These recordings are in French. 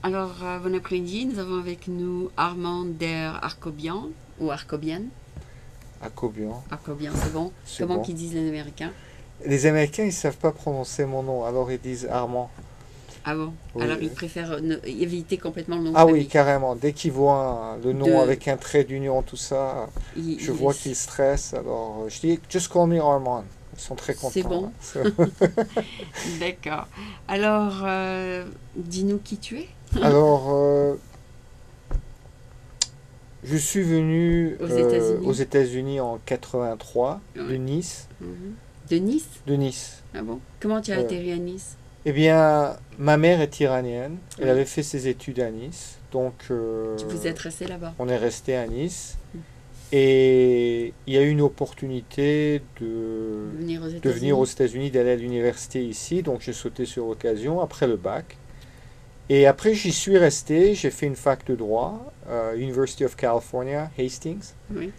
Alors, bon après-midi, nous avons avec nous Armand Der Arcobian, ou Arcobian. Acobian, Arcobian, c'est bon. c'est Comment bon. qu'ils disent les Américains? Les Américains, ils savent pas prononcer mon nom, alors ils disent Armand. Ah bon? Oui, Alors, oui. ils préfèrent éviter complètement le nom de Ah oui, famille. carrément. Dès qu'ils voient le nom De, avec un trait d'union, tout ça, ils- je ils- vois qu'ils stressent. Alors je dis, just call me Armand. Ils sont très c'est contents, bon, là. d'accord. Alors, dis-nous qui tu es Alors, je suis venu aux aux États-Unis. États-Unis en 83, de Ouais. Nice. Mhm. De Nice? De Nice. Ah bon? Comment tu as Ouais. atterri à Nice? Eh bien, ma mère est iranienne. Elle Oui. avait fait ses études à Nice. Donc, Vous êtes resté là-bas. on est resté à Nice. Mm. Et il y a eu une opportunité de Venir aux venir aux États-Unis? États-Unis, d'aller à l'université ici. Donc, j'ai sauté sur l'occasion après le bac. Et après, j'y suis resté. J'ai fait une fac de droit, University of California, Hastings. Oui.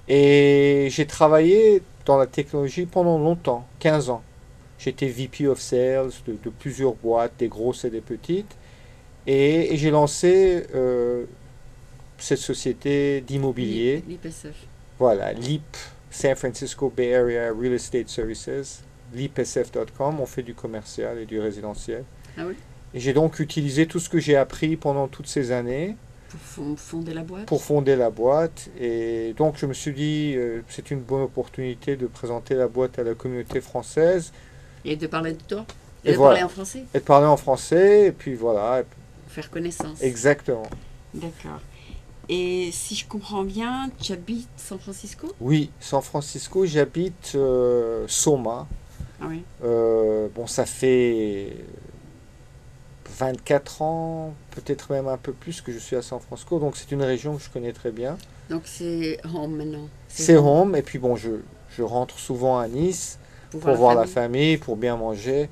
Et j'ai travaillé dans la technologie pendant longtemps, 15 ans. J'étais VP of Sales de plusieurs boîtes, des grosses et des petites. Et j'ai lancé cette société d'immobilier. L'IPSF. Voilà, LEAP, San Francisco Bay Area Real Estate Services, leapsf.com. On fait du commercial et du résidentiel. Ah oui? Et j'ai donc utilisé tout ce que j'ai appris pendant toutes ces années Pour fonder la boîte? pour fonder la boîte. Et donc je me suis dit, c'est une bonne opportunité de présenter la boîte à la communauté française Et de parler de toi? Et Et de voilà. parler en français? et de parler en français. Et puis voilà, Faire connaissance. exactement. D'accord. Et si je comprends bien, tu habites San Francisco? Oui, San Francisco, j'habite Soma. Ah oui. Bon, ça fait 24 ans, peut-être même un peu plus que je suis à San Francisco. Donc c'est une région que je connais très bien. Donc c'est home maintenant. C'est home. Et puis bon, je rentre souvent à Nice pour voir la famille, pour bien manger.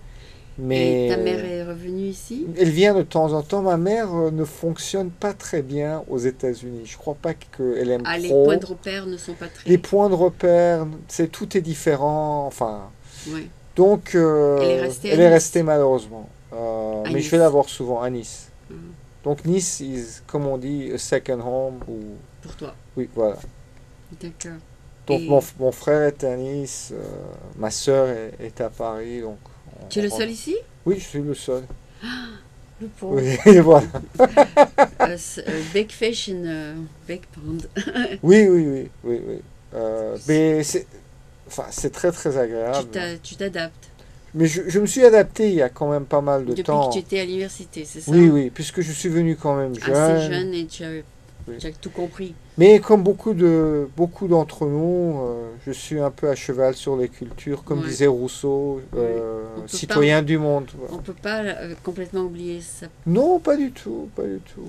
Et ta mère Mais est revenue ici? elle vient de temps en temps. Ma mère ne fonctionne pas très bien aux États-Unis. Je crois pas qu'elle aime Ah, les trop. points de repère ne sont pas très... Les points de repère, tout est différent. Enfin, Ouais. donc Elle est restée à elle est Nice. restée malheureusement. À Mais Nice. je vais la voir souvent à Nice. Mhm. Donc Nice is, comme on dit, a second home. Ou Pour toi. oui, voilà. D'accord. Donc Et mon frère est à Nice, ma sœur est à Paris. Donc tu es le seul ici? Oui, je suis le seul. Le pauvre. Oui, voilà. Big fish in a big pond. Oui, oui, oui, oui, oui. Mais c'est très très agréable. Tu t'adaptes. Mais je me suis adapté il y a quand même pas mal de Depuis temps. que tu étais à l'université, c'est ça? Oui, oui, puisque je suis venu quand même Assez jeune. jeune et tu Oui. as tout compris. Mais comme beaucoup d'entre nous, je suis un peu à cheval sur les cultures, comme Ouais. disait Rousseau, On peut citoyen du monde. On ne peut pas complètement oublier ça. Non, pas du tout, pas du tout.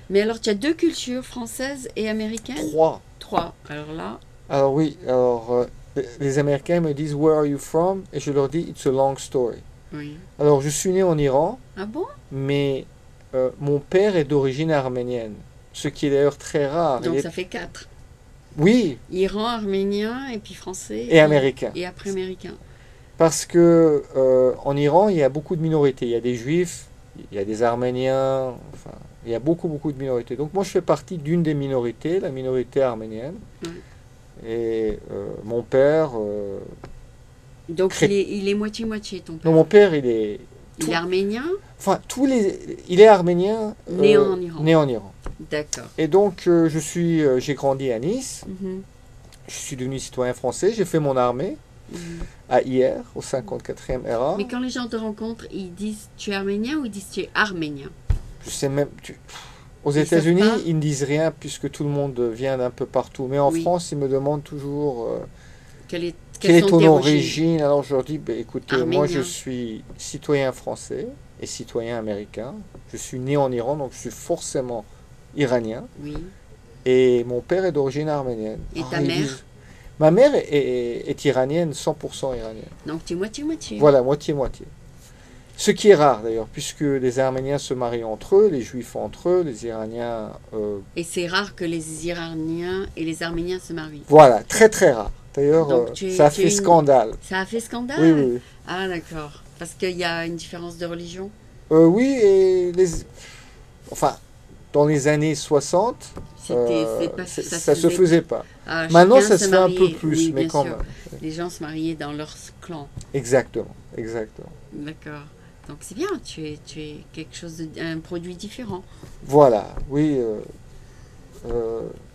Mais alors, tu as deux cultures, française et américaine? Trois. Trois. Alors là, Alors oui, les Américains me disent Where are you from? Et je leur dis It's a long story. oui. Alors je suis né en Iran, Ah bon? mais mon père est d'origine arménienne, ce qui est d'ailleurs très rare. Donc ça fait quatre. Oui, Iran, arménien, et puis français. et américain. Et après américain. Parce que en Iran, il y a beaucoup de minorités. Il y a des juifs, il y a des arméniens, enfin, il y a beaucoup, beaucoup de minorités. Donc moi, je fais partie d'une des minorités, la minorité arménienne. Ouais. Et mon père... Donc il est moitié-moitié, ton père. non, mon père, il est... Il est arménien, Enfin, il est arménien. Né en Iran. Né en Iran. d'accord. Et donc, j'ai grandi à Nice. Mhm, Je suis devenu citoyen français. J'ai fait mon armée mhm. à hier, au 54e RA. Mais quand les gens te rencontrent, ils disent tu es arménien ou ils disent tu es arménien? Je sais même... Aux Ils savent États-Unis, pas. ils ne disent rien puisque tout le monde vient d'un peu partout. Mais en Oui. France, ils me demandent toujours Quelle est quelle est sont ton tes origine. Alors je leur dis, ben, écoutez, moi je Arménien. suis citoyen français et citoyen américain. Je suis né en Iran, donc je suis forcément iranien. Oui. Et mon père est d'origine arménienne. Et Alors, ta ils mère? disent- Ma mère est iranienne, 100% iranienne. Donc tu es moitié-moitié. Voilà, moitié-moitié. Ce qui est rare d'ailleurs, puisque les Arméniens se marient entre eux, les Juifs entre eux, les Iraniens... Et c'est rare que les Iraniens et les Arméniens se marient. Voilà, très très rare. D'ailleurs, Donc, ça a tu es fait une- scandale. Ça a fait scandale? Oui, oui, oui. Ah d'accord. Parce qu'il y a une différence de religion? Oui, et enfin, dans les années 60, ça se faisait pas. Maintenant, chacun ça se se fait un peu mariait. plus, Oui, mais bien quand sûr. même. Les gens se mariaient dans leur clan. Exactement, exactement. D'accord. Donc c'est bien, tu es quelque chose un produit différent. Voilà, oui.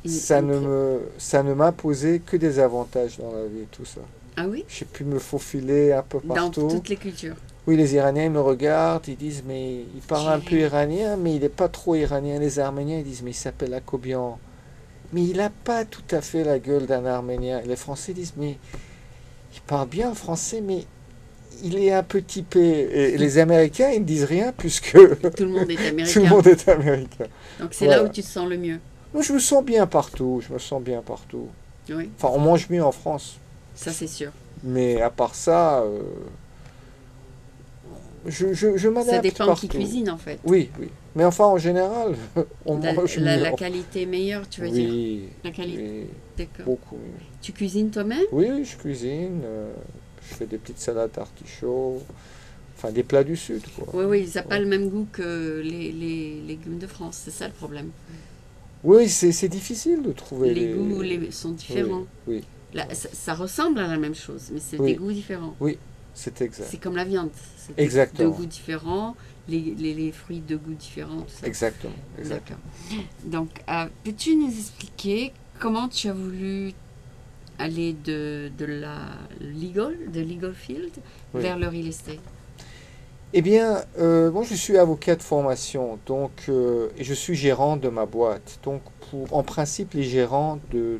Ça Une ça ne m'a posé que des avantages dans la vie, tout ça. Ah oui? J'ai pu me faufiler un peu Dans partout. toutes les cultures. Oui, les Iraniens ils me regardent, ils disent, mais il parle un peu iranien, mais il n'est pas trop iranien. Les Arméniens, ils disent, mais il s'appelle Akobian. Mais il n'a pas tout à fait la gueule d'un Arménien. Et les Français disent, mais il parle bien le français, mais il est un peu typé. Et les Américains, ils ne disent rien puisque Tout le monde est tout le américain. monde est américain. Donc c'est là Voilà. où tu te sens le mieux. Moi, je me sens bien partout, je me sens bien partout. Oui, Enfin, on mange mieux en France. ça c'est sûr. Mais à part ça, je Ça m'adapte dépend partout. qui cuisine en fait. Oui, oui. Mais enfin, en général, on mange mieux. La qualité est meilleure, tu veux dire? Oui, La qualité. oui, D'accord. beaucoup mieux. Tu cuisines toi-même? Oui, oui, je cuisine, je fais des petites salades artichauts, enfin des plats du Sud, quoi. Oui, oui, ça n'a pas le même goût que les légumes de France, c'est ça le problème. Oui, c'est difficile de trouver Les goûts sont différents. Oui, Là, ça ressemble à la même chose, mais c'est Oui. des goûts différents. oui, c'est exact. C'est comme la viande. C'est Exactement. deux goûts différents, les fruits de goûts différents, tout ça. Exactement, exactement. D'accord. Donc, peux-tu nous expliquer comment tu as voulu aller de la legal field Oui. vers le real estate? Eh bien, moi je suis avocat de formation, donc et je suis gérant de ma boîte. Donc, en principe, les gérants de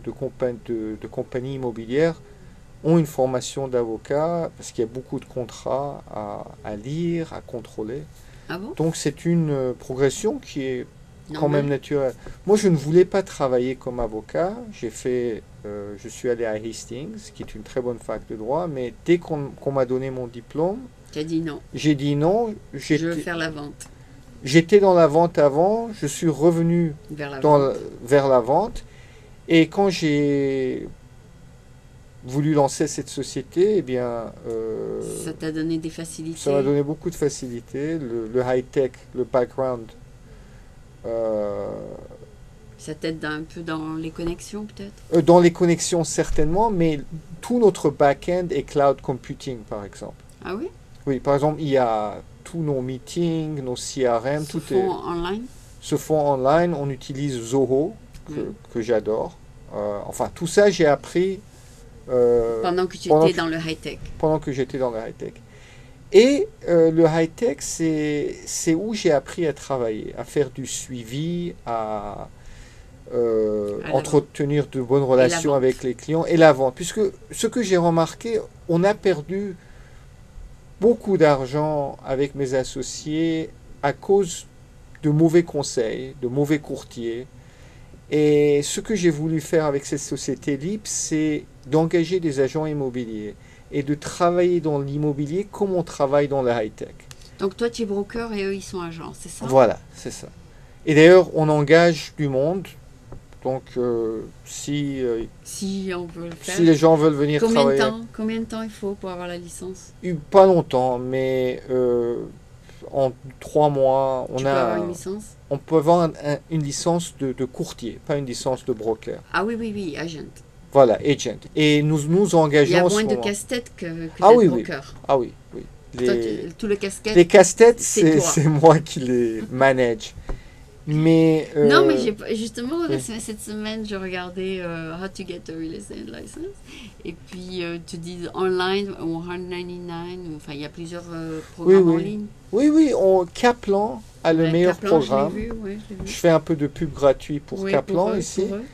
compagnies immobilières ont une formation d'avocat parce qu'il y a beaucoup de contrats à lire, à contrôler. Ah bon? Donc, c'est une progression qui est quand Normal. même naturelle. Moi, je ne voulais pas travailler comme avocat. Je suis allé à Hastings, qui est une très bonne fac de droit, mais dès qu'on m'a donné mon diplôme, Tu as dit non, j'ai dit non. je veux faire la vente. J'étais dans la vente avant, je suis revenu Vers la vente. vers la vente. Et quand j'ai voulu lancer cette société, eh bien, Ça t'a donné des facilités. ça m'a donné beaucoup de facilité. Le high-tech, le background. Ça t'aide un peu dans les connexions peut-être? Dans les connexions certainement, mais tout notre back-end est cloud computing, par exemple. Ah oui? Oui, par exemple, il y a tous nos meetings, nos CRM, Se tout font online? se font online. On utilise Zoho, Mm. que j'adore. Enfin, tout ça, j'ai appris Pendant que tu pendant étais que- dans le high-tech. pendant que j'étais dans le high-tech. Et le high-tech, c'est où j'ai appris à travailler, à faire du suivi, à la entretenir de bonnes relations vente. avec les clients et la vente. Puisque ce que j'ai remarqué, on a perdu beaucoup d'argent avec mes associés à cause de mauvais conseils, de mauvais courtiers. Et ce que j'ai voulu faire avec cette société libre, c'est d'engager des agents immobiliers et de travailler dans l'immobilier comme on travaille dans le high-tech. Donc toi tu es broker et eux ils sont agents, c'est ça? Voilà, c'est ça. Et d'ailleurs, on engage du monde. Donc, si Si on veut le faire. les gens veulent venir travailler, Combien de temps il faut pour avoir la licence? pas longtemps, mais en 3 mois, Tu peux avoir une licence? on peut avoir une licence de courtier, pas une licence de broker. Ah oui, oui, oui, agent. Voilà, agent. Et nous engageons Il y a en ce moins de moment. casse-tête que Ah d'être oui, oui. broker. Ah oui, oui. Toi, Les, tout le casse-tête. les casse-têtes, c'est toi. c'est moi qui les manage. Mais Non, mais justement, oui. cette semaine, je regardais How to Get a Real Estate License. Et puis, tu dis online ou 199. Enfin, il y a plusieurs programmes Oui, en oui. ligne. oui, Kaplan a le Ouais, meilleur Kaplan, programme. Je l'ai vu, ouais, je l'ai Je vu. fais un peu de pub gratuit pour Oui, Kaplan eux, ici. pour eux.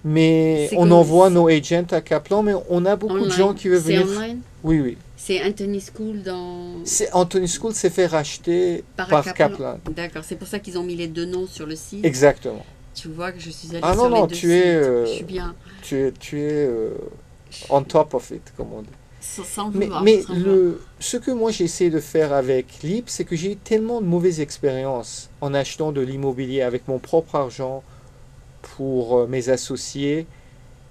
Mais C'est on comme- envoie nos agents à Kaplan, mais on a beaucoup de Online. gens qui veulent C'est venir. online? Oui, oui. C'est Anthony School Anthony School s'est fait racheter par Kaplan. D'accord, c'est pour ça qu'ils ont mis les deux noms sur le site. Exactement. Tu vois que je suis allée Ah sur non, non, les deux tu es, sites. Je suis bien. Tu es on top of it, comme on dit. Sans Mais, vouloir. mais sans vouloir. ce que moi j'ai essayé de faire avec Lip, c'est que j'ai eu tellement de mauvaises expériences en achetant de l'immobilier avec mon propre argent pour mes associés.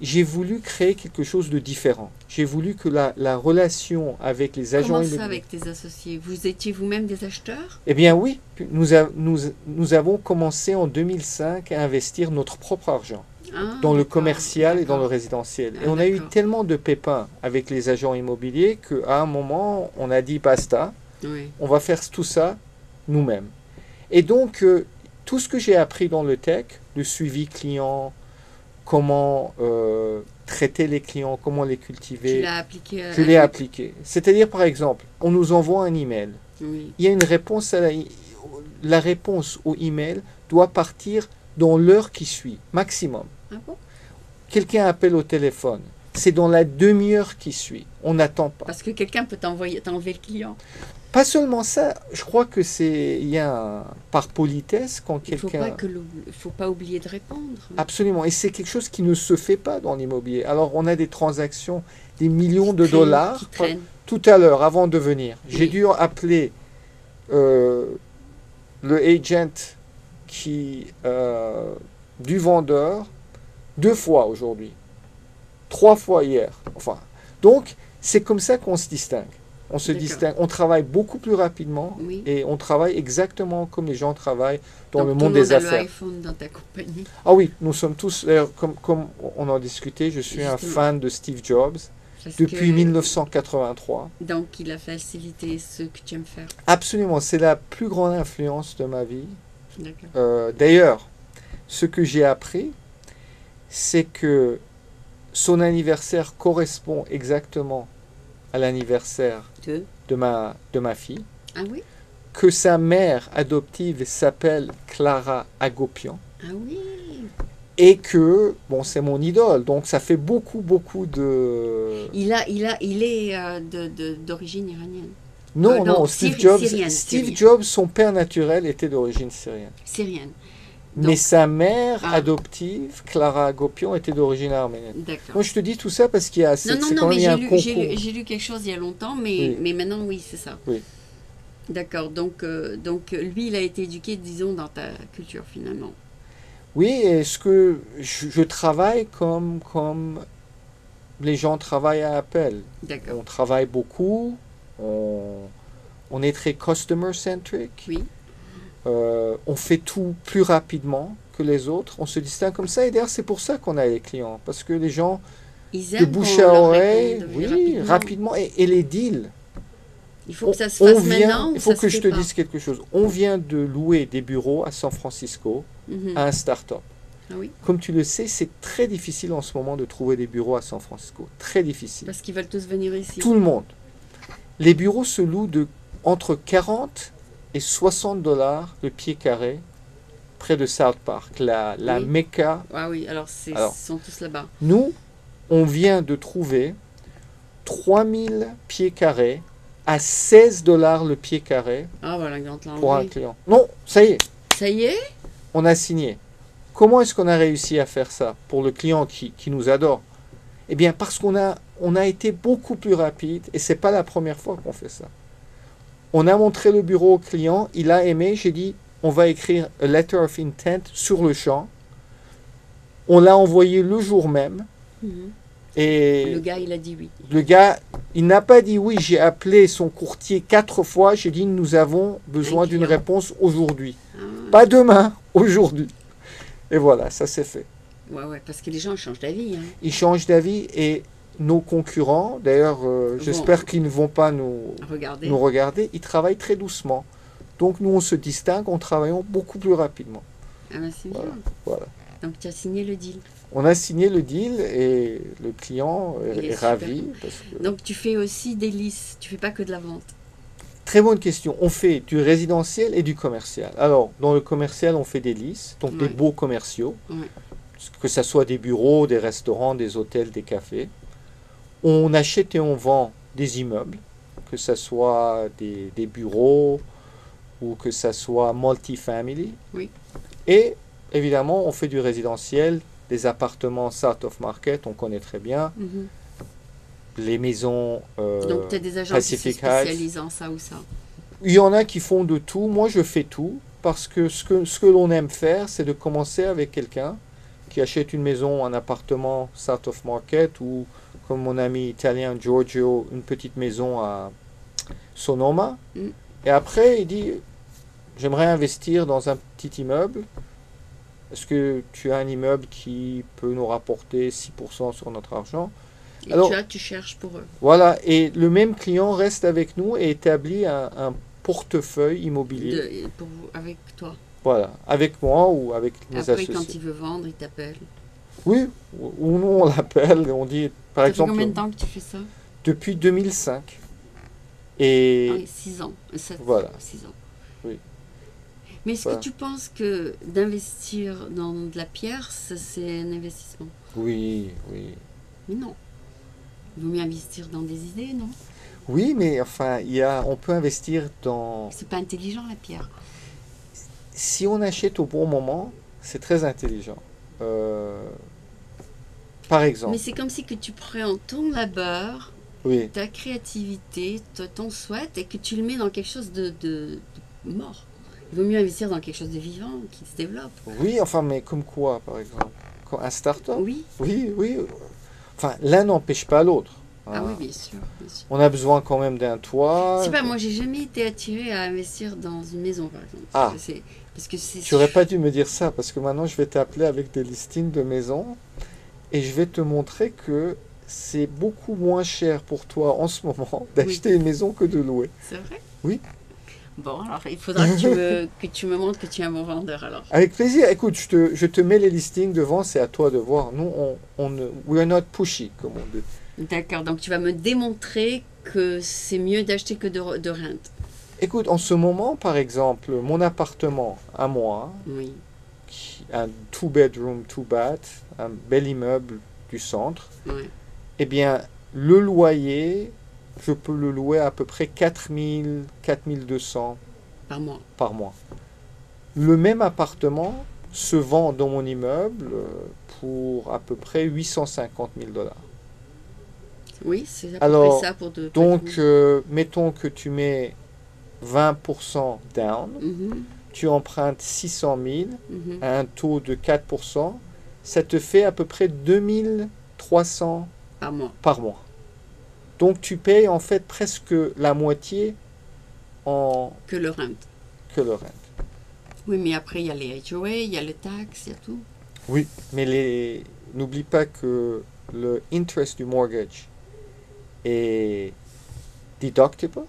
j'ai voulu créer quelque chose de différent. J'ai voulu que la relation avec les agents Comment immobiliers... ça avec tes associés? Vous étiez vous-même des acheteurs? Eh bien oui, nous avons commencé en 2005 à investir notre propre argent dans le D'accord, commercial et dans le d'accord. résidentiel. Et Ah, on a eu d'accord. tellement de pépins avec les agents immobiliers qu'à un moment, on a dit basta, Oui, on va faire tout ça nous-mêmes. Et donc, tout ce que j'ai appris dans le tech, le suivi client, comment traiter les clients, comment les tu cultiver, l'as appliqué je l'ai appliqué. C'est-à-dire, par exemple, on nous envoie un email. Oui, Il y a une réponse la réponse au email doit partir dans l'heure qui suit, maximum. ah bon? Quelqu'un appelle au téléphone, c'est dans la demi-heure qui suit. On n'attend pas. Parce que quelqu'un peut t'enlever le client. Pas seulement ça, je crois que il y a par politesse quand Il faut quelqu'un... faut pas oublier de répondre. Absolument, et c'est quelque chose qui ne se fait pas dans l'immobilier. Alors on a des transactions, des millions de Qui traînent, dollars. qui traînent. Tout à l'heure, avant de venir, j'ai Oui. dû appeler le agent du vendeur 2 fois aujourd'hui, 3 fois hier. Enfin, donc c'est comme ça qu'on se distingue. On se D'accord. distingue, on travaille beaucoup plus rapidement Oui. et on travaille exactement comme les gens travaillent dans Donc, le tout monde des a affaires. l'iPhone dans ta compagnie. Ah oui, nous sommes tous, d'ailleurs, comme on en discutait, je suis un Justement. fan de Steve Jobs Parce depuis que- 1983. Donc, il a facilité ce que tu aimes faire. Absolument, c'est la plus grande influence de ma vie. D'accord. D'ailleurs, ce que j'ai appris, c'est que son anniversaire correspond exactement à l'anniversaire Deux. de ma fille, Ah oui? que sa mère adoptive s'appelle Clara Agopian, Ah oui. et que, bon, c'est mon idole, donc ça fait beaucoup de... Il est d'origine iranienne. Non, non, non, syrienne. Steve Jobs, son père naturel était d'origine syrienne. Syrienne. Mais Donc- sa mère Ah. adoptive, Clara Agopian, était d'origine arménienne. D'accord. Moi, je te dis tout ça parce qu'il y a, c'est Non, quand mais même il y a un j'ai concours. lu quelque chose il y a longtemps, Oui. mais maintenant, oui, c'est ça. Oui. D'accord. Donc, lui, il a été éduqué, disons, dans ta culture, finalement. Oui, et ce que je travaille comme les gens travaillent à Apple. D'accord. On travaille beaucoup, on est très customer-centric, Oui. on fait tout plus rapidement que les autres, on se distingue comme ça, et d'ailleurs c'est pour ça qu'on a les clients, parce que les gens, Ils de aiment bouche qu'on à leur oreille, réponde oui, rapidement, et les deals. Il faut que ça se fasse maintenant. Il ou faut ça se que je fait te pas? dise quelque chose. On vient de louer des bureaux à San Francisco Mhm. à un start-up. Ah oui. Comme tu le sais, c'est très difficile en ce moment de trouver des bureaux à San Francisco. Très difficile. Parce qu'ils veulent tous venir ici. Tout le monde. Les bureaux se louent entre 40 et 60 dollars le pied carré près de South Park, la Oui. Mecca. Ah oui, alors Alors. ils sont tous là-bas. Nous, on vient de trouver 3000 pieds carrés à 16 dollars le pied carré Ah voilà, grand pour un l'enlever. client. Non, ça y est, Ça y est? on a signé. Comment est-ce qu'on a réussi à faire ça pour le client qui nous adore? Eh bien, parce qu'on a été beaucoup plus rapide et c'est pas la première fois qu'on fait ça. On a montré le bureau au client, il a aimé, j'ai dit, on va écrire a letter of intent sur le champ. On l'a envoyé le jour même Mhm. et Le gars, il a dit oui. le gars, il n'a pas dit oui, j'ai appelé son courtier 4 fois, j'ai dit nous avons besoin Un d'une client. réponse aujourd'hui. Ah, Pas demain, aujourd'hui. Et voilà, ça s'est fait. ouais, parce que les gens changent d'avis. Hein. Ils changent d'avis et nos concurrents, d'ailleurs, j'espère qu'ils ne vont pas nous Regardez. regarder, ils travaillent très doucement. Donc nous, on se distingue en travaillant beaucoup plus rapidement. Ah ben c'est Voilà, bien. voilà. Donc tu as signé le deal. On a signé le deal et le client Il est est super ravi. content. Parce que... Donc tu fais aussi des listes. Tu fais pas que de la vente. Très bonne question. On fait du résidentiel et du commercial. Alors, dans le commercial, on fait des leases, donc des Ouais. beaux commerciaux, Ouais. que ce soit des bureaux, des restaurants, des hôtels, des cafés. On achète et on vend des immeubles, que ce soit des bureaux ou que ce soit multifamily. Oui. Et évidemment, on fait du résidentiel, des appartements South of Market, on connaît très bien, Mhm. les maisons Donc tu as des agents qui se Pacific Heights. spécialisent en ça ou ça. Il y en a qui font de tout. Moi, je fais tout parce que ce que l'on aime faire, c'est de commencer avec quelqu'un qui achètent une maison, un appartement South of Market ou, comme mon ami italien Giorgio, une petite maison à Sonoma. Mm. Et après, il dit, j'aimerais investir dans un petit immeuble. Est-ce que tu as un immeuble qui peut nous rapporter 6% sur notre argent? Et Alors, tu cherches pour eux. voilà, et le même client reste avec nous et établit un portefeuille immobilier. Avec toi. Voilà, avec moi ou avec mes Après, associés. quand il veut vendre, il t'appelle. Oui, ou nous on l'appelle et on dit, par Ça fait exemple, combien de temps que tu fais ça? depuis 2005. Et Ah oui, 6 ans. 7, voilà, 6 ans. oui. Mais est-ce Voilà. que tu penses que d'investir dans de la pierre, c'est un investissement? Oui, oui. Mais non. Il vaut mieux investir dans des idées, non? Oui, mais enfin, on peut investir dans... C'est pas intelligent, la pierre. Si on achète au bon moment, c'est très intelligent. Par exemple, Mais c'est comme si que tu prends ton labeur, oui, ta créativité, ton souhait, et que tu le mets dans quelque chose de mort. Il vaut mieux investir dans quelque chose de vivant, qui se développe. oui, enfin, mais comme quoi, par exemple? Un start-up? Oui. Oui, oui. Enfin, l'un n'empêche pas l'autre. Ah Hein. oui, bien sûr, bien sûr. On a besoin quand même d'un toit. Je sais pas, moi j'ai jamais été attirée à investir dans une maison par exemple. Ah. Parce que c'est. Tu n'aurais pas dû me dire ça parce que maintenant je vais t'appeler avec des listings de maisons et je vais te montrer que c'est beaucoup moins cher pour toi en ce moment d'acheter une maison que de louer. C'est vrai? Oui. Bon, alors il faudra que tu me montres que tu es un bon vendeur alors. Avec plaisir. Écoute, je te mets les listings devant, c'est à toi de voir. Nous, we are not pushy, comme on dit. D'accord, donc tu vas me démontrer que c'est mieux d'acheter que de rente. Écoute, en ce moment, par exemple, mon appartement à moi, Oui. un two bedroom, two bath, un bel immeuble du centre, Ouais. eh bien, le loyer, je peux le louer à peu près 4000, 4200 Par mois. par mois. Le même appartement se vend dans mon immeuble pour à peu près 850 000 $. Oui, c'est à peu Alors, près ça pour de. Donc, mettons que tu mets 20% down, Mhm, tu empruntes 600 000 mhm. à un taux de 4%, ça te fait à peu près 2300 Par mois. par mois. Donc tu payes en fait presque la moitié en Que le rente. que le rent. Oui, mais après il y a les HOA, il y a les taxes, il y a tout. Oui, mais n'oublie pas que le interest du mortgage est deductible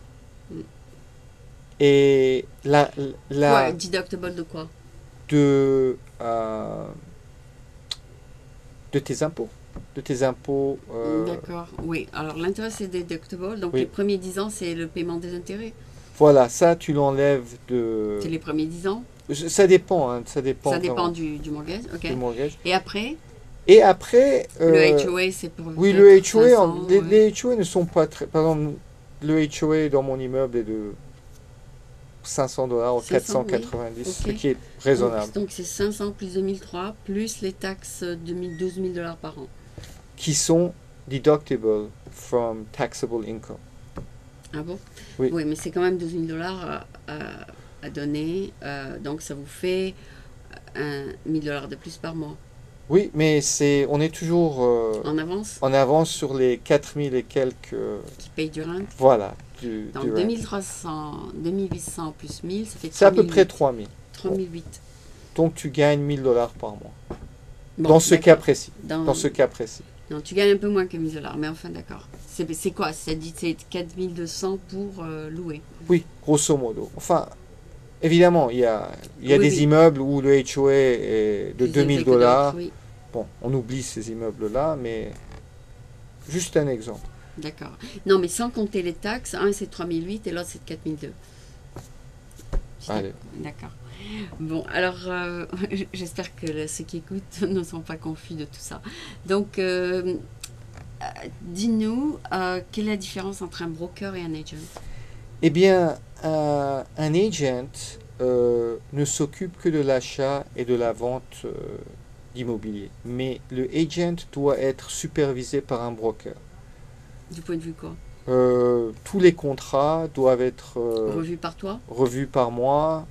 Mm. et Quoi, deductible de quoi? de euh, de tes impôts. De tes impôts. D'accord, oui. Alors l'intérêt c'est deductible, donc Oui. les premiers 10 ans c'est le paiement des intérêts. Voilà, ça tu l'enlèves de. C'est les premiers 10 ans. Ça dépend, hein, ça dépend. Ça dépend vraiment du mortgage, ok. du mortgage. Et après, Et après. le HOA c'est pour. Oui, peut-être le HOA, 500, ouais. les HOA ne sont pas très. Par exemple, le HOA dans mon immeuble est de 500 $, ou 500, 490, oui. ce Ok. qui est raisonnable, Donc c'est 500 plus 2003 plus les taxes 12 000 $ par an. qui sont deductible from taxable income. Ah bon? Oui. Oui, mais c'est quand même 12 000 $ à donner, donc ça vous fait 1 000 $ de plus par mois. Oui, mais on est toujours En avance, en avance sur les 4000 et quelques. qui paye du rent. Voilà. Donc du rent. 2300, 2800 plus 1000, ça fait C'est à peu 3008. près 3000. 3008. Donc tu gagnes 1000 $ par mois. Bon, Dans ce d'accord. cas précis. Dans- Dans ce cas précis. Non, tu gagnes un peu moins que 1000 $, mais enfin d'accord. C'est quoi? Ça dit c'est 4200 pour louer. Oui, grosso modo. Enfin, évidemment, il y a Oui, des oui. immeubles où le HOA est de Plus 2000 élevé que d'autres, $. Oui, Bon, on oublie ces immeubles-là, mais juste un exemple. d'accord. Non, mais sans compter les taxes, un c'est 3008 et l'autre c'est 4002. Allez. D'accord. Bon, alors j'espère que ceux qui écoutent ne sont pas confus de tout ça. Donc, dis-nous, quelle est la différence entre un broker et un agent? Eh bien, un agent ne s'occupe que de l'achat et de la vente d'immobilier. Mais le agent doit être supervisé par un broker. Du point de vue quoi? Tous les contrats doivent être Revu par toi? revus par moi.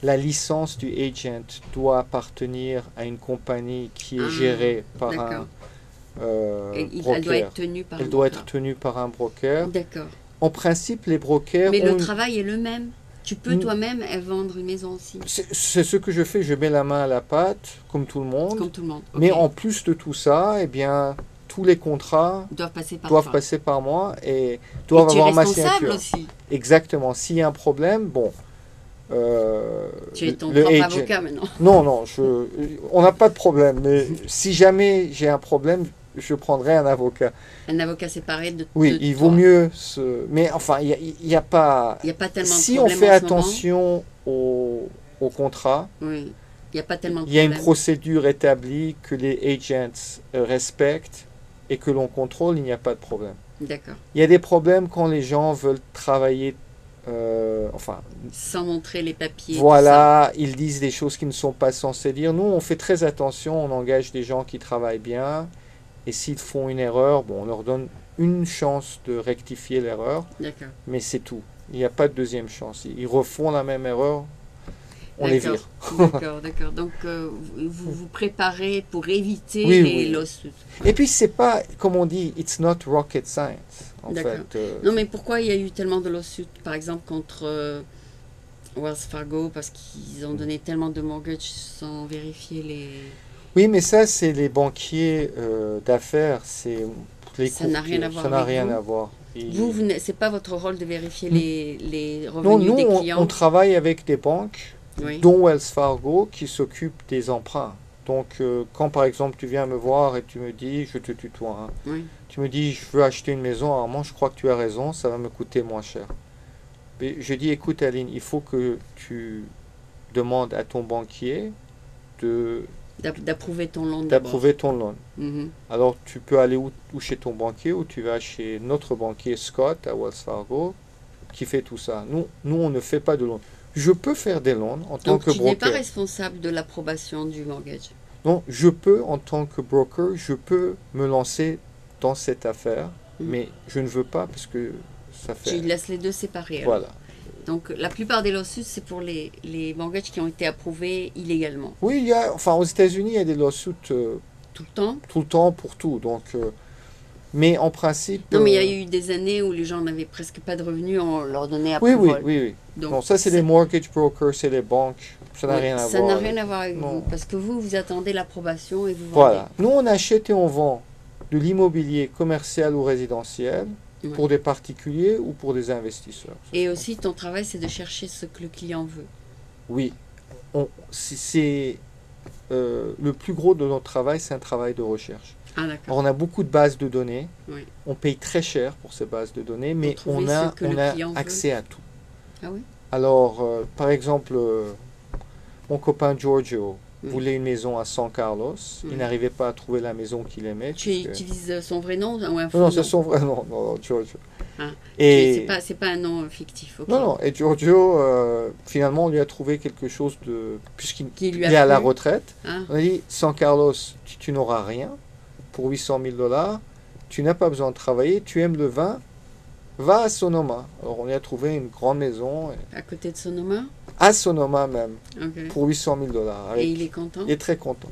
la licence du agent doit appartenir à une compagnie qui est gérée par un d'accord. Elle doit broker. être tenue par Elle un doit broker. être tenue par un broker. D'accord. En principe, les brokers Mais ont le une- travail est le même. Tu peux Mm. toi-même vendre une maison aussi, C'est ce que je fais, je mets la main à la pâte, comme tout le monde. comme tout le monde. Mais Ok. en plus de tout ça, eh bien, tous les contrats Ils doivent passer par doivent toi. passer par moi et Et doivent tu es avoir ma responsable signature. aussi. Exactement. S'il y a un problème, bon. Tu es ton le propre agent- avocat maintenant. Non, non, on n'a pas de problème. Mais si jamais j'ai un problème, je prendrai un avocat. Un avocat séparé de Oui, de il toi. vaut mieux se. Mais enfin, il y a pas. Il n'y a pas tellement Si de on problèmes fait en ce moment. attention au contrat, Oui. Il n'y a pas tellement de il y a une problèmes. procédure établie que les agents respectent et que l'on contrôle, il n'y a pas de problème. D'accord. Il y a des problèmes quand les gens veulent travailler, enfin, Sans montrer les papiers. voilà, ils disent des choses qu'ils ne sont pas censés dire. Nous, on fait très attention, on engage des gens qui travaillent bien, et s'ils font une erreur, bon, on leur donne une chance de rectifier l'erreur, tout ça. D'accord. mais c'est tout. Il n'y a pas de deuxième chance. Ils refont la même erreur, on les D'accord. vire. D'accord, d'accord. Donc, vous vous préparez pour éviter Oui, les oui. lawsuits. Et puis, c'est pas, comme on dit, it's not rocket science, en D'accord. fait. Non, mais pourquoi il y a eu tellement de lawsuits, par exemple, contre Wells Fargo, parce qu'ils ont donné tellement de mortgages sans vérifier les... Oui, mais ça, c'est les banquiers d'affaires, c'est les Ça n'a rien à courtiers. voir Ça n'a avec rien vous. à voir. C'est pas votre rôle de vérifier les Non, revenus nous, des on clients. travaille avec des banques, Oui. dont Wells Fargo, qui s'occupent des emprunts. Donc, quand par exemple tu viens me voir et tu me dis, je te tutoie, hein, Oui. tu me dis, je veux acheter une maison, Armand, je crois que tu as raison, ça va me coûter moins cher. Mais je dis, écoute Aline, il faut que tu demandes à ton banquier D'approuver ton loan d'abord. d'approuver ton loan. Mhm. Alors, tu peux aller ou chez ton banquier ou tu vas chez notre banquier Scott à Wells Fargo qui fait tout ça. Nous on ne fait pas de loan. Je peux faire des loans en tant Donc, que tu n'es pas broker. responsable de l'approbation du mortgage. Non, je peux, en tant que broker, je peux me lancer dans cette affaire, Mhm. mais je ne veux pas parce que ça Tu fait... laisses les deux séparés. alors. Voilà. Donc, la plupart des lawsuits, c'est pour les mortgages qui ont été approuvés illégalement. Oui, enfin, aux États-Unis, il y a des lawsuits Tout le temps. tout le temps pour tout. Donc, mais en principe... Non, mais il y a eu des années où les gens n'avaient presque pas de revenus, on leur donnait oui, approval. oui. Donc, Non, ça, c'est les mortgage brokers, c'est les banques. Ça n'a oui, rien à ça voir. n'a avec- rien à voir avec Non. vous. Parce que vous attendez l'approbation et vous vendez. Voilà. Nous, on achète et on vend de l'immobilier commercial ou résidentiel Ouais. pour des particuliers ou pour des investisseurs. Et aussi, ton travail, c'est de chercher ce que le client veut. Oui. C'est le plus gros de notre travail, c'est un travail de recherche. Ah, d'accord. Alors, on a beaucoup de bases de données. Oui. On paye très cher pour ces bases de données, mais trouver on a, ce que on le a client veut. accès à tout. Ah oui? Alors, par exemple, mon copain Giorgio Oui. voulait une maison à San Carlos. Oui. Il n'arrivait pas à trouver la maison qu'il aimait. Tu puisque- utilises son vrai nom ou un faux Non, non, nom? c'est son vrai nom. Non, Giorgio. Ah. Et C'est pas un nom fictif. Ok. non, non. Et Giorgio, finalement, on lui a trouvé quelque chose de, puisqu'il Qui lui il a est à la plu. retraite. Ah, On a dit, San Carlos, tu n'auras rien pour 800 000 $. Tu n'as pas besoin de travailler. Tu aimes le vin. Va à Sonoma. Alors, on lui a trouvé une grande maison, à côté de Sonoma? à Sonoma même, Ok. pour 800 000 $. Et il est content? Il est très content.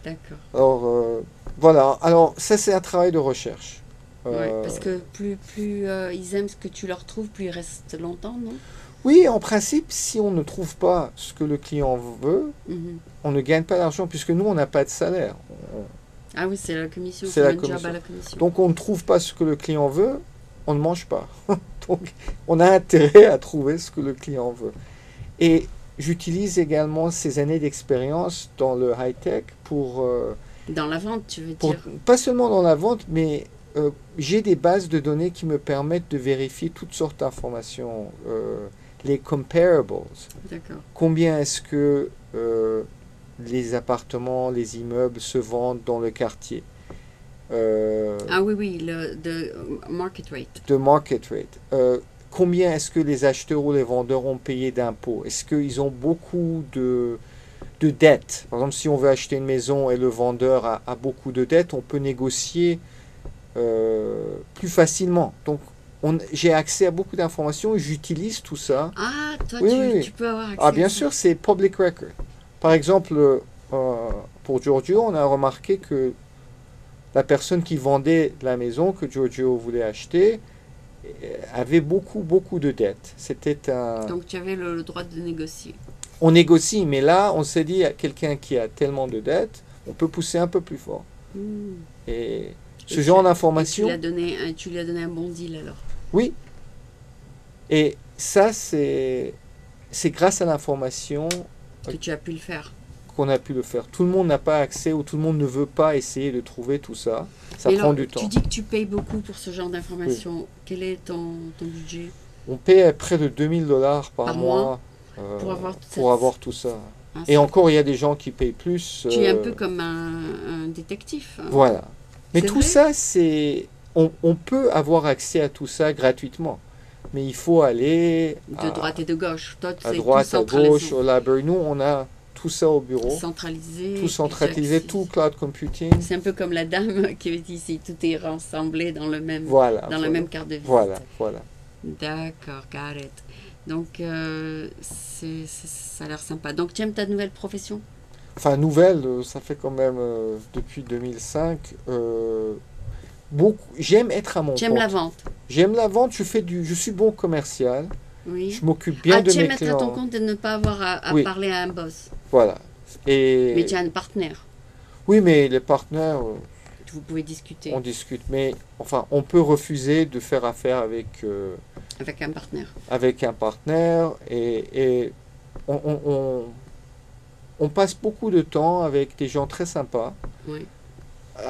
D'accord. Alors, voilà. Alors, ça, c'est un travail de recherche. Ouais, parce que plus ils aiment ce que tu leur trouves, plus ils restent longtemps, non? Oui, en principe, si on ne trouve pas ce que le client veut, Mhm. on ne gagne pas d'argent, puisque nous, on n'a pas de salaire. Ah oui, c'est la commission. C'est faut la un job commission. à la commission. Donc, on ne trouve pas ce que le client veut, on ne mange pas. Donc, on a intérêt à trouver ce que le client veut. Et j'utilise également ces années d'expérience dans le high-tech pour... Dans la vente, tu veux Pour- dire? pas seulement dans la vente, mais j'ai des bases de données qui me permettent de vérifier toutes sortes d'informations. Les comparables. D'accord. Combien est-ce que les appartements, les immeubles se vendent dans le quartier? Ah oui, oui, de market rate. De market rate. Combien est-ce que les acheteurs ou les vendeurs ont payé d'impôts? Est-ce qu'ils ont beaucoup de dettes? Par exemple, si on veut acheter une maison et le vendeur a beaucoup de dettes, on peut négocier plus facilement. Donc, j'ai accès à beaucoup d'informations et j'utilise tout ça. Ah, toi, Oui, oui, oui. tu peux avoir accès Ah, bien à ça. sûr, c'est public record. Par exemple, pour Giorgio, on a remarqué que la personne qui vendait la maison que Giorgio voulait acheter avait beaucoup, beaucoup de dettes. C'était un... Donc tu avais le droit de négocier. On négocie, mais là, on s'est dit, quelqu'un qui a tellement de dettes, on peut pousser un peu plus fort. Hmm. Et ce Et genre tu d'information, tu lui as donné un bon deal alors. oui. Et ça, c'est grâce à l'information Que tu as pu le faire. qu'on a pu le faire. Tout le monde n'a pas accès ou tout le monde ne veut pas essayer de trouver tout ça. Ça Mais prend alors, du temps. tu dis que tu payes beaucoup pour ce genre d'informations. Quel est ton budget On paye à près de 2000 $ par par mois mois pour avoir toute pour cette... avoir tout ça. Ah, Et encore, il y a des gens qui payent plus. tu es un peu comme un détective. Hein. Voilà. Mais C'est tout vrai ça, c'est... On peut avoir accès à tout ça gratuitement. Mais il faut aller De droite et de gauche. Toi, à c'est droite, tout à centralisé. gauche, au library. Nous, on a tout ça au bureau. Centralisé. Tout centralisé, et tu tout accèdes. cloud computing. C'est un peu comme la dame qui dit ici, tout est rassemblé dans le même, Voilà. dans voilà. la même carte de visite. Voilà, voilà. D'accord, got it. Donc, ça a l'air sympa. Donc, tu aimes ta nouvelle profession? Enfin, nouvelle, ça fait quand même depuis 2005. Beaucoup. J'aime être à mon Tu aimes compte. la vente? J'aime la vente, je suis bon commercial, Oui. je m'occupe bien Ah, de tu mes aimes être à ton clients. compte et ne pas avoir à Oui. parler à un boss. Voilà. Mais Et tu as un partenaire. oui, mais les partenaires, Vous pouvez discuter on discute. Mais enfin, on peut refuser de faire affaire avec un partenaire. avec un partenaire et on passe beaucoup de temps avec des gens très sympas. Oui.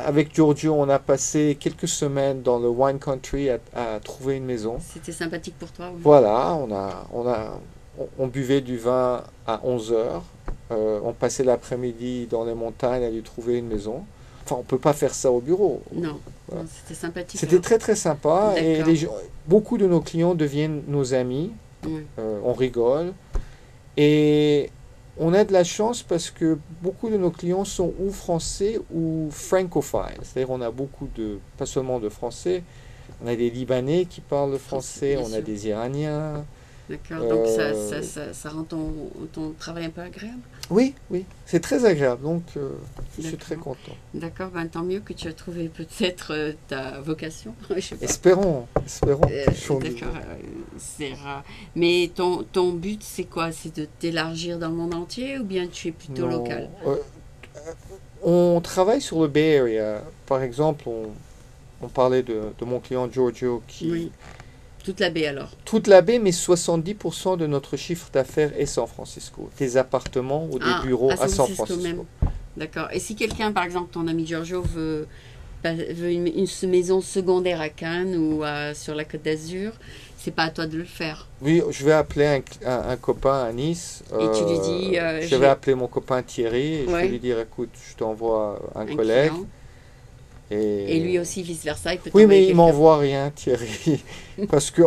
Avec Giorgio, on a passé quelques semaines dans le wine country à trouver une maison. C'était sympathique pour toi? Oui. Voilà, on buvait du vin à 11 heures. On passait l'après-midi dans les montagnes à lui trouver une maison. Enfin, on ne peut pas faire ça au bureau. Non, Voilà. non, c'était sympathique. C'était alors. très très sympa et D'accord. beaucoup de nos clients deviennent nos amis. Oui. On rigole. Et on a de la chance parce que beaucoup de nos clients sont ou français ou francophiles. C'est-à-dire on a beaucoup pas seulement de Français, on a des Libanais qui parlent le français, bien on a sûr. des Iraniens. D'accord. Donc, Euh, ça rend ton travail un peu agréable? Oui, oui, c'est très agréable, donc je suis très D'accord. content. D'accord, ben, tant mieux que tu as trouvé peut-être ta vocation. Je sais pas. Espérons toujours. D'accord, c'est rare. Mais ton but, c'est quoi? C'est de t'élargir dans le monde entier ou bien tu es plutôt Non, local? on travaille sur le Bay Area. Par exemple, on parlait de mon client Giorgio qui... Oui. Toute la baie alors. Toute la baie, mais 70% de notre chiffre d'affaires est San Francisco. Des appartements ou des bureaux à San Francisco. Même. D'accord. Et si quelqu'un, par exemple, ton ami Giorgio veut une maison secondaire à Cannes ou sur la Côte d'Azur, c'est pas à toi de le faire. Oui, je vais appeler un copain à Nice. Et tu lui dis... je vais appeler mon copain Thierry et je Ouais. vais lui dire, écoute, je t'envoie un un collègue. client. Et Et lui aussi, vice-versa, il peut oui, t'envoyer mais il quelqu'un. m'envoie rien, Thierry. Parce que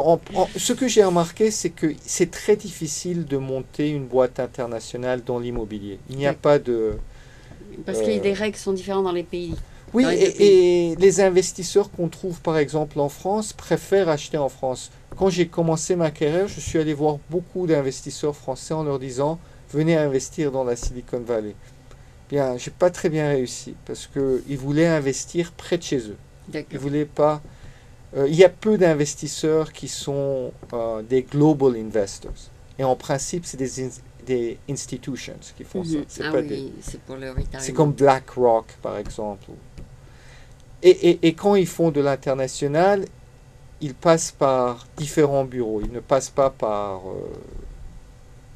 ce que j'ai remarqué, c'est que c'est très difficile de monter une boîte internationale dans l'immobilier. Il n'y a Oui. pas de... Parce que les règles sont différentes dans les pays. Oui, Dans les deux et les investisseurs qu'on trouve par exemple en France préfèrent acheter en France. Quand j'ai commencé ma carrière, je suis allé voir beaucoup d'investisseurs français en leur disant venez investir dans la Silicon Valley. Bien, j'ai pas très bien réussi parce qu'ils voulaient investir près de chez eux. Ils D'accord. voulaient pas. Il y a peu d'investisseurs qui sont des global investors. Et en principe, c'est des institutions qui font ça. Mhm. C'est Ah pas oui, c'est pour le retirement. c'est comme BlackRock, par exemple. Et quand ils font de l'international, ils passent par différents bureaux. Ils ne passent pas par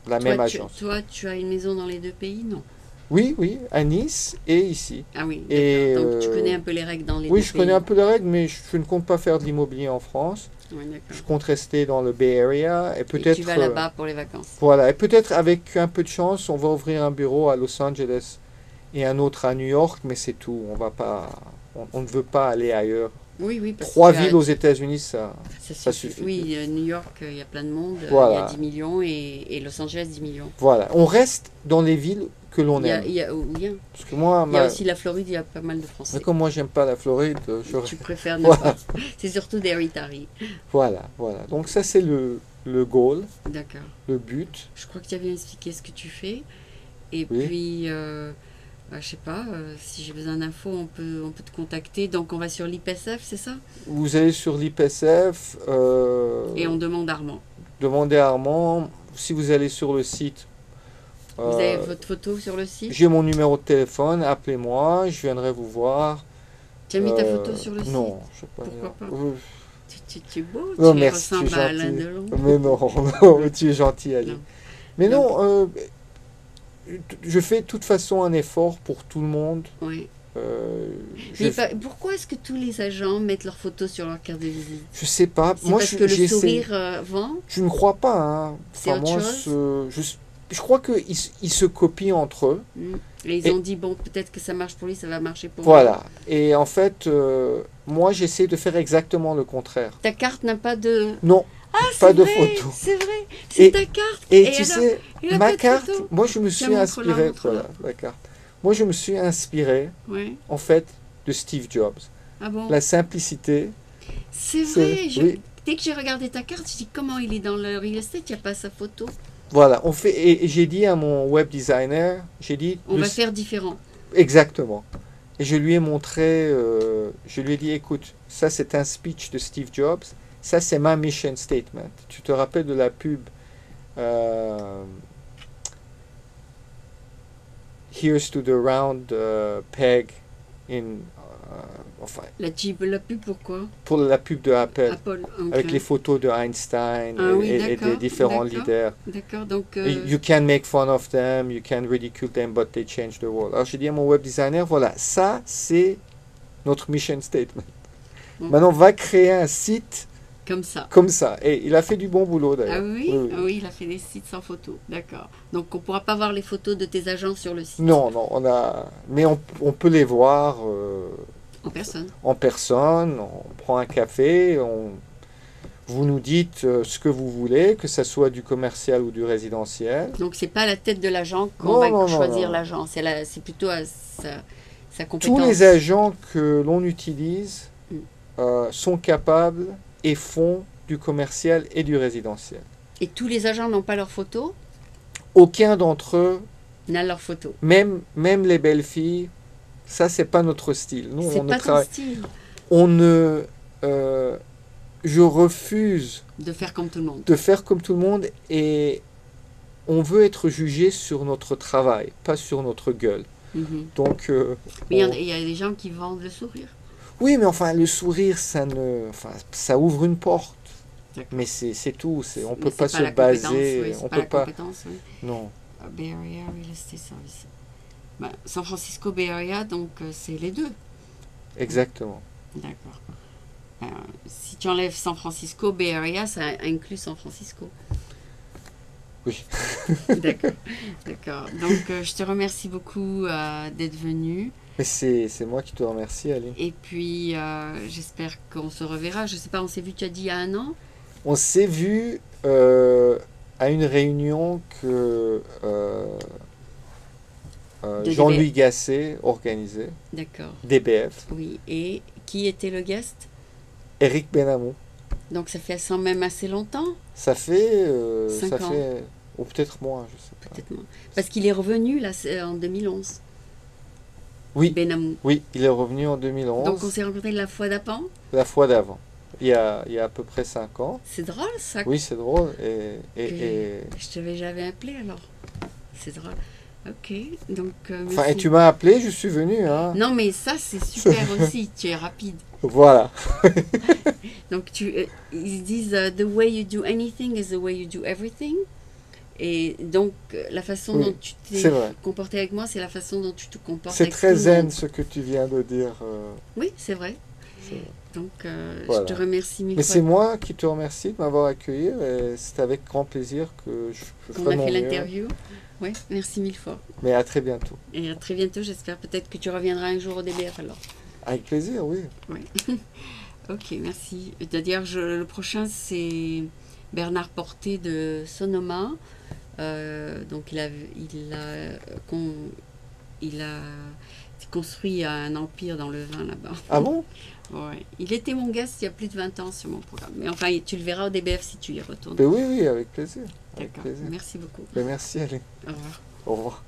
la même agence. Toi, tu as une maison dans les deux pays, non? Oui, oui, à Nice et ici. Ah oui, Et, d'accord. Donc tu connais un peu les règles dans les Oui, deux je pays. connais un peu les règles, mais je ne compte pas faire de l'immobilier en France. Oui, d'accord. Je compte rester dans le Bay Area et Et peut-être... tu vas là-bas pour les vacances. Voilà, et peut-être avec un peu de chance, on va ouvrir un bureau à Los Angeles et un autre à New York, mais c'est tout. On ne veut pas aller ailleurs. Oui, oui. Parce 3 que tu villes aux États-Unis, ça suffit. Oui, New York, il y a plein de monde. Voilà. Il y a 10 millions et Los Angeles, 10 millions. Voilà, on reste dans les villes que l'on Il y a, aime. il y a- oui, hein. Parce que moi, Il y a aussi la Floride, il y a pas mal de mais Français. comme moi, j'aime pas la Floride, Tu préfères ne Voilà. pas. C'est surtout des Rotary. Voilà, voilà. Donc ça, c'est le goal, D'accord. le but. Je crois que tu as bien expliqué ce que tu fais. Et Oui. puis, je sais pas, si j'ai besoin d'infos, on peut te contacter. Donc, on va sur l'IPSF, c'est ça? Vous allez sur l'IPSF, Et on demande Armand. demandez à Armand. Si vous allez sur le site, Vous avez votre photo sur le site? j'ai mon numéro de téléphone, appelez-moi, je viendrai vous voir. Tu as mis ta photo sur le site? Non, je sais pas. Pourquoi pas? Euh, Tu es beau, Non, tu merci, tu es ressembles à Alain gentil. Delon. Mais non, non, mais tu es gentil, Ali. Non. Mais Non. non, je fais de toute façon un effort pour tout le monde. Oui. Je, Mais pourquoi est-ce que tous les agents mettent leurs photos sur leur carte de visite? je sais pas. C'est Moi, parce que le j'essaie. sourire vend? Je ne crois pas. Hein. C'est Enfin, autre moi, je crois qu'ils se copient entre eux. Et ils Et- ont dit, bon, peut-être que ça marche pour lui, ça va marcher pour Voilà. Et en fait, moi, j'essaie de faire exactement le contraire. moi. Ta carte n'a pas de... Non, Ah, pas c'est de vrai, photo. c'est vrai. C'est Et- ta carte. Et tu alors, sais, il a ma pas de carte, photo. moi, je me suis montre-la, inspiré. montre-la. Voilà, la carte. Moi, je me suis inspiré, Ouais. en fait, de Steve Jobs. Ah bon? La simplicité. C'est c'est- vrai. oui. Dès que j'ai regardé ta carte, je dis, comment il est dans le real estate, il n'y a pas sa photo. Voilà, on fait. Et j'ai dit à mon web designer, j'ai dit. On va faire différent. Exactement. Et je lui ai montré, je lui ai dit, écoute, ça c'est un speech de Steve Jobs, ça c'est ma mission statement. Tu te rappelles de la pub Here's to the round peg in, enfin, La pub, pourquoi? pour la pub de Apple, Apple. Ok. avec les photos de Einstein Ah oui, et d'accord, des différents d'accord. leaders. D'accord, donc... You can make fun of them, you can ridicule them, but they change the world. Alors j'ai dit à mon web designer, voilà, ça c'est notre mission statement. Bon. Maintenant, on va créer un site comme ça. comme ça. Et il a fait du bon boulot Ah d'ailleurs. oui? Oui, oui. Ah oui, il a fait des sites sans photo. D'accord. Donc, on ne pourra pas voir les photos de tes agents sur le site. Non, non, mais on peut les voir En personne. en personne, on prend un café, vous nous dites ce que vous voulez, que ce soit du commercial ou du résidentiel. Donc, c'est pas la tête de l'agent qu'on Non, va non, non, choisir non. l'agent. C'est plutôt à sa compétence. Tous les agents que l'on utilise Mm. sont capables et font du commercial et du résidentiel. Et tous les agents n'ont pas leurs photos, Aucun d'entre eux, n'a leurs photos. même les belles filles, ça c'est pas notre style. Nous, C'est on ne pas ton travaille, style on ne, je refuse de faire comme tout le monde. de faire comme tout le monde et on veut être jugé sur notre travail, pas sur notre gueule. Mhm. Donc, Mais on- il y a des gens qui vendent le sourire. oui, mais enfin, le sourire, ça ouvre une porte. D'accord. Mais c'est tout. On Mais peut c'est pas se la compétence, baser. oui, c'est On pas peut la pas. compétence, oui. Non. Bay Area Real Estate Service. Bah, San Francisco, Bay Area, donc c'est les deux. Exactement. D'accord. Si tu enlèves San Francisco, Bay Area, ça inclut San Francisco. Oui. D'accord. D'accord. Donc, je te remercie beaucoup d'être venu. Mais c'est moi qui te remercie, Ali. Et puis, j'espère qu'on se reverra. Je sais pas, on s'est vu, tu as dit, il y a 1 an? On s'est vu à une réunion que De Jean-Louis Gasset organisait, D'accord. DBF, Oui. Et qui était le guest? Eric Benamou. Donc, ça fait même assez longtemps, Ça fait, 5 ans. ou peut-être moins, je sais pas. peut-être moins. Parce qu'il est revenu, là, c'est en 2011. Oui, Benamou. oui, il est revenu en 2011, Donc, on s'est rencontrés la fois d'avant. la fois d'avant. Il y a à peu près 5 ans. C'est drôle, ça. Oui, c'est drôle. Je t'avais jamais appelé, alors. C'est drôle. Ok. Donc, Enfin, et merci. tu m'as appelé, je suis venu. Hein. Non, mais ça, c'est super aussi. Tu es rapide. Voilà. Donc, ils disent the way you do anything is the way you do everything. Et donc, la façon Oui, dont tu t'es c'est vrai. comporté avec moi, c'est la façon dont tu te comportes C'est avec très tout le zen monde. ce que tu viens de dire. Oui, c'est vrai. C'est- Donc, Voilà. je te remercie mille Mais fois c'est moi qui te remercie de m'avoir accueilli et c'est avec grand plaisir que je qu'on ferai a mon fait mieux. l'interview. Oui, merci mille fois. Mais à très bientôt. Et à très bientôt, j'espère peut-être que tu reviendras un jour au DBF alors. Avec plaisir, oui. Oui. Ok, merci. C'est-à-dire, le prochain, c'est Bernard Porté de Sonoma. Donc il a construit un empire dans le vin là-bas. Ah bon? Ouais. Il était mon guest il y a plus de 20 ans sur mon programme. Mais enfin, tu le verras au DBF si tu y retournes. Ben oui, oui, avec plaisir. Avec D'accord. plaisir. Merci beaucoup. Ben merci, allez. Au revoir. Au revoir.